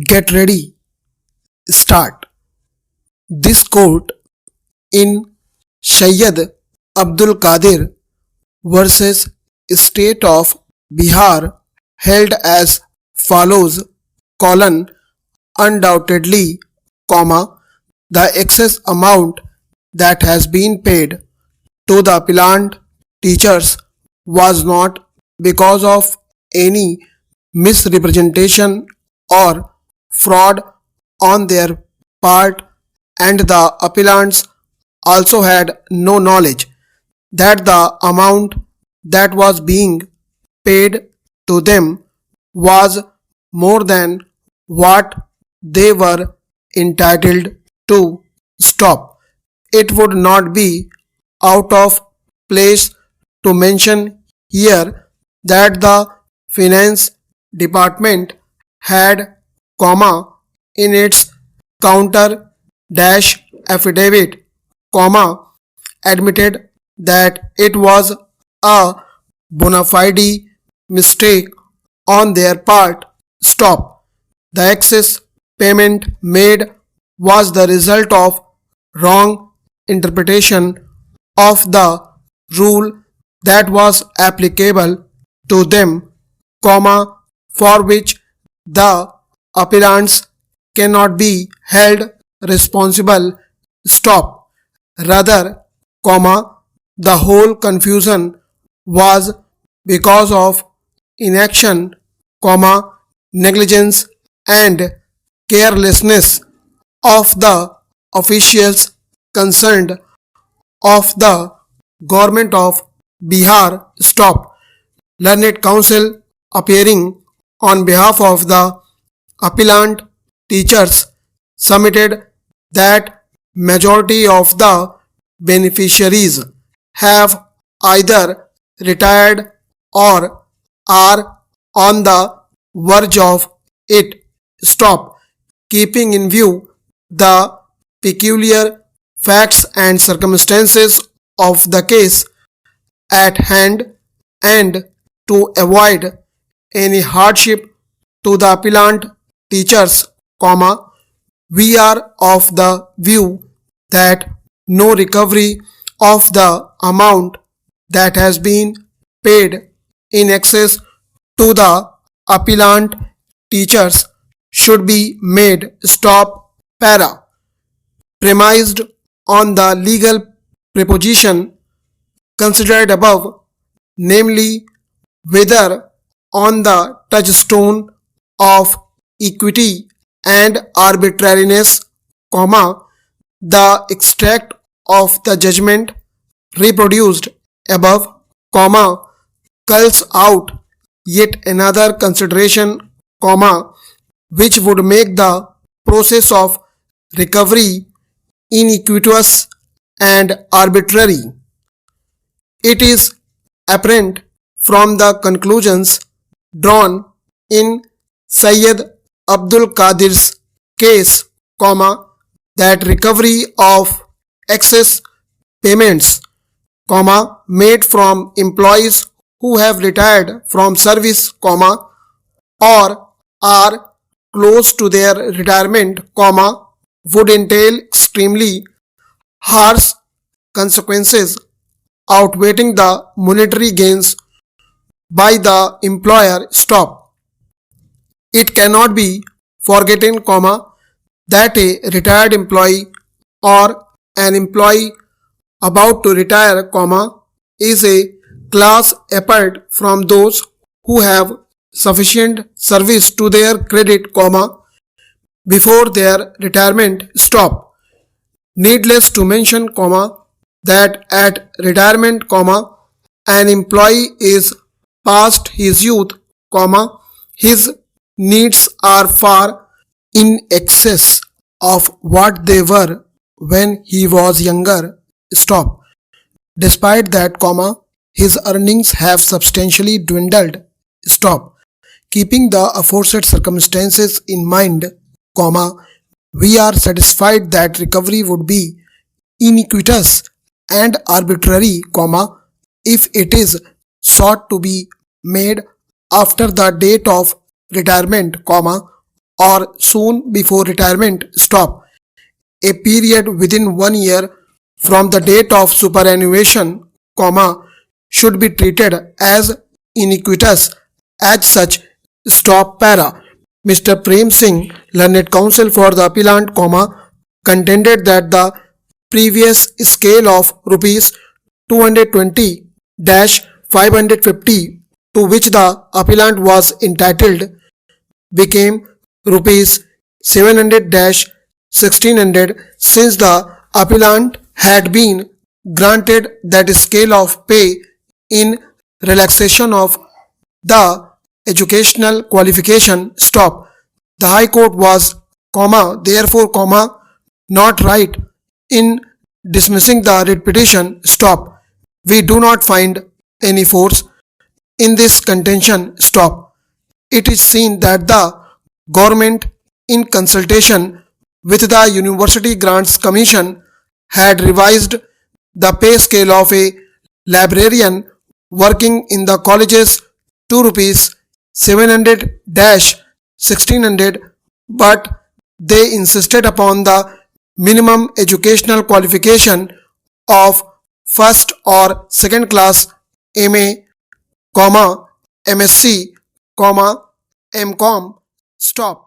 Get ready, start. This court in Sayyid Abdul Qadir versus State of Bihar held as follows: colon, undoubtedly, comma, the excess amount that has been paid to the appellant teachers was not because of any misrepresentation or fraud on their part, and the appellants also had no knowledge that the amount that was being paid to them was more than what they were entitled to. Stop. It would not be out of place to mention here that the finance department had comma in its counter dash affidavit comma admitted that it was a bona fide mistake on their part. Stop. The excess payment made was the result of wrong interpretation of the rule that was applicable to them, comma, for which the appellants cannot be held responsible. Stop. Rather, comma, the whole confusion was because of inaction, comma, negligence and carelessness of the officials concerned of the government of Bihar. Stop. Learned counsel appearing on behalf of the appellant teachers submitted that majority of the beneficiaries have either retired or are on the verge of it. Stop. Keeping in view the peculiar facts and circumstances of the case at hand and to avoid any hardship to the appellant teachers, comma, we are of the view that no recovery of the amount that has been paid in excess to the appellant teachers should be made. Stop. Para. Premised on the legal proposition considered above, namely whether on the touchstone of equity and arbitrariness, comma, the extract of the judgment reproduced above, comma, culls out yet another consideration, comma, which would make the process of recovery iniquitous and arbitrary. It is apparent from the conclusions drawn in Sayyid Abdul Qadir's case, comma, that recovery of excess payments, comma, made from employees who have retired from service, comma, or are close to their retirement, comma, would entail extremely harsh consequences outweighing the monetary gains by the employer. Stop. It cannot be forgotten, comma, that a retired employee or an employee about to retire, comma, is a class apart from those who have sufficient service to their credit, comma, before their retirement. Stop. Needless to mention, comma, that at retirement, comma, an employee is past his youth, comma, his needs are far in excess of what they were when he was younger. Stop. Despite that, comma, his earnings have substantially dwindled. Stop. Keeping the aforesaid circumstances in mind, comma, we are satisfied that recovery would be iniquitous and arbitrary, comma, if it is sought to be made after the date of retirement, comma, or soon before retirement, stop. A period within 1 year from the date of superannuation, comma, should be treated as iniquitous. As such, stop para. Mr. Prem Singh, learned counsel for the appellant, comma, contended that the previous scale of rupees 220-550 to which the appellant was entitled became rupees 700-1600 since the appellant had been granted that scale of pay in relaxation of the educational qualification. Stop. The High Court was, therefore, not right in dismissing the writ petition. Stop. We do not find any force in this contention. Stop. It is seen that the government, in consultation with the University Grants Commission, had revised the pay scale of a librarian working in the colleges to rupees 700-1600, but they insisted upon the minimum educational qualification of first or second class MA, MSc, MCom. Stop.